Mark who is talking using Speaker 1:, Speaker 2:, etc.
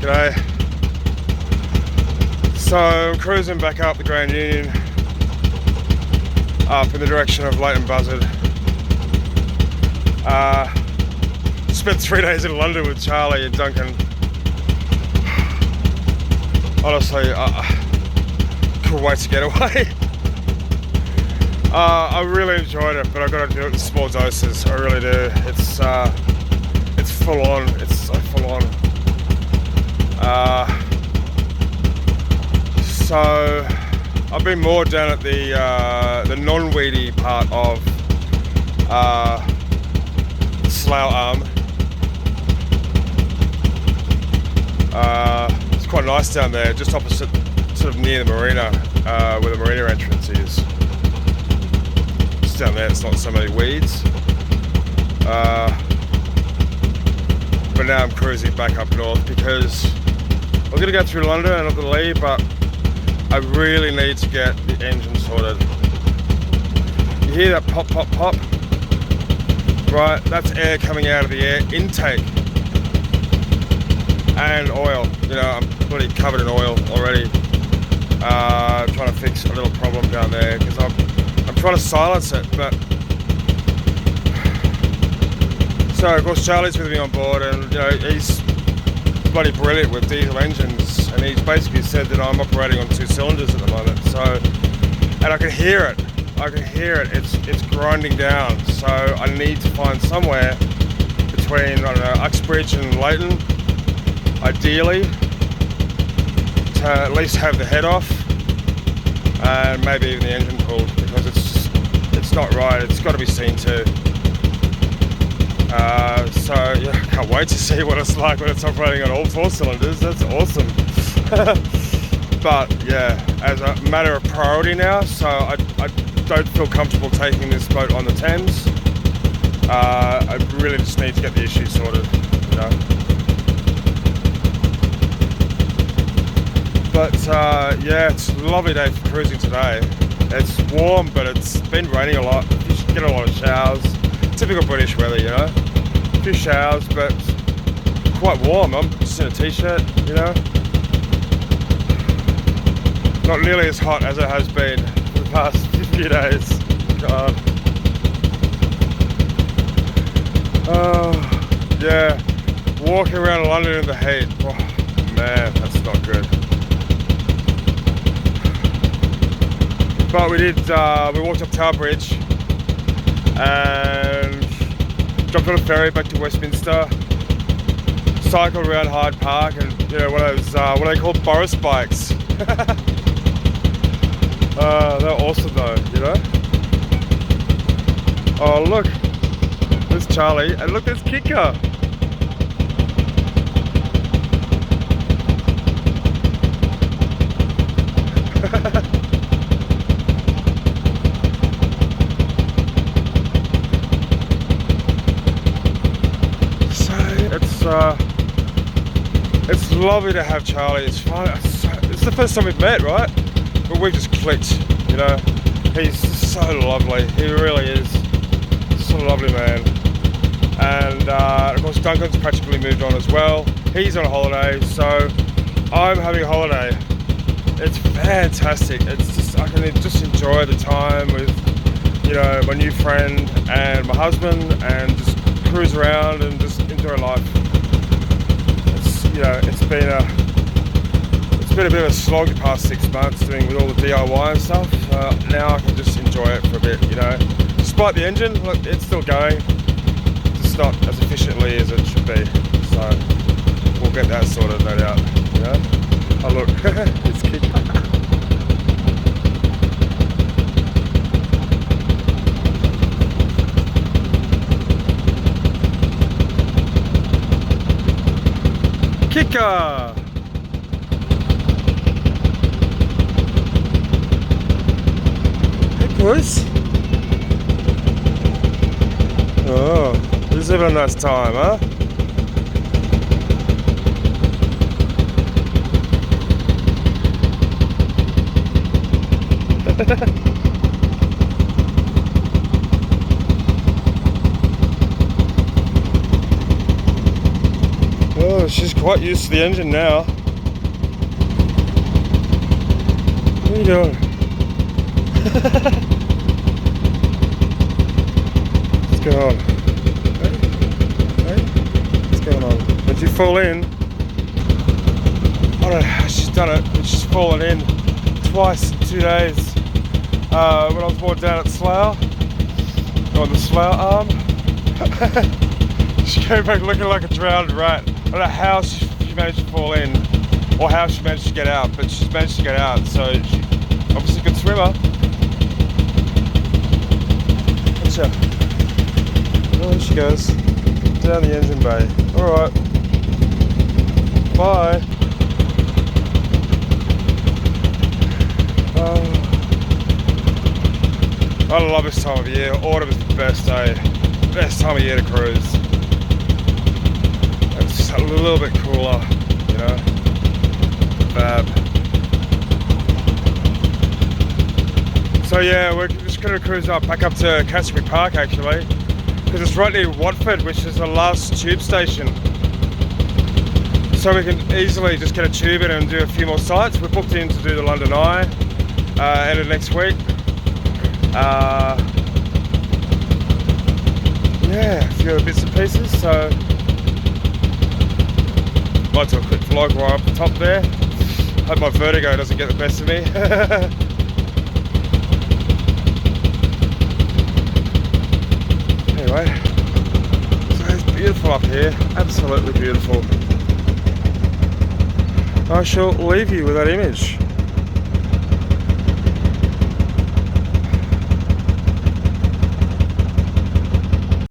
Speaker 1: G'day. So I'm cruising back up the Grand Union, up in the direction of Leighton Buzzard. Spent 3 days in London with Charlie and Duncan. Honestly, couldn't wait to get away. I really enjoyed it, but I've got to do it in small doses. I really do. It's full on. It's so full on. So I've been more down at the non-weedy part of the Slough Arm. It's quite nice down there, just opposite, sort of near the marina, where the marina entrance is. Just down there, it's not so many weeds. But now I'm cruising back up north because I'm going to go through London and up the Lee, but I really need to get the engine sorted. You hear that pop, pop, pop? Right, that's air coming out of the air intake. And oil. You know, I'm bloody covered in oil already. Trying to fix a little problem down there because I'm trying to silence it, but... So, of course, Charlie's with me on board, and, you know, he's bloody brilliant with diesel engines, and he's basically said that I'm operating on 2 cylinders at the moment. So, and I can hear it. It's grinding down. So I need to find somewhere between, I don't know, Uxbridge and Leighton, ideally, to at least have the head off, and maybe even the engine pulled, because it's not right. It's got to be seen to. So yeah, I can't wait to see what it's like when it's operating on all 4 cylinders. That's awesome. But yeah, as a matter of priority now, so I don't feel comfortable taking this boat on the Thames. I really just need to get the issue sorted, you know. But yeah, it's a lovely day for cruising today. It's warm, but it's been raining a lot. You should get a lot of showers. Typical British weather, you know. A few showers, but quite warm. I'm just in a t-shirt, you know. Not nearly as hot as it has been for the past few days. God. Oh, yeah. Walking around London in the heat. Oh, man, that's not good. But we did, we walked up Tower Bridge and jumped on a ferry back to Westminster, cycled around Hyde Park, and, you know, one of those, what are they called, Boris bikes. They're awesome though, you know. Oh look, there's Charlie, and look, there's Kicker. It's lovely to have Charlie. It's fun. It's the first time we've met, right? But we've just clicked, you know. He's so lovely. He really is. Such a lovely man. And of course, Duncan's practically moved on as well. He's on holiday, so I'm having a holiday. It's fantastic. It's just, I can just enjoy the time with, you know, my new friend and my husband, and just cruise around and just enjoy life. You know, it's been a bit of a slog the past 6 months doing with all the DIY and stuff. Now I can just enjoy it for a bit, you know. Despite the engine, look, it's still going, just not as efficiently as it should be. So we'll get that sorted, no doubt. You know. Oh look, it's kicking. Kicker! Hey, boys. Oh, this is having a nice time, huh? Oh she's quite used to the engine now. What are you doing? What's going on? Hey? What's going on? Did you fall in? I don't know how she's done it, but she's fallen in twice in 2 days. When I was more down at Slough, on the Slough arm, she came back looking like a drowned rat. I don't know how she managed to fall in, or how she managed to get out, but she's managed to get out, so she's obviously a good swimmer. Gotcha. Oh, there she goes. Down the engine bay. Alright. Bye. I love this time of year. Autumn is the best day. Best time of year to cruise. It's just a little bit cooler, you know. Fab. So yeah, we're just gonna cruise back up to Catsbury Park actually, because it's right near Watford, which is the last tube station. So we can easily just get a tube in and do a few more sites. We're booked in to do the London Eye end of next week. Yeah, a few other bits and pieces, so might do a quick vlog while I'm up the top there. Hope my vertigo doesn't get the best of me. Anyway, so it's beautiful up here, absolutely beautiful. I shall leave you with that image.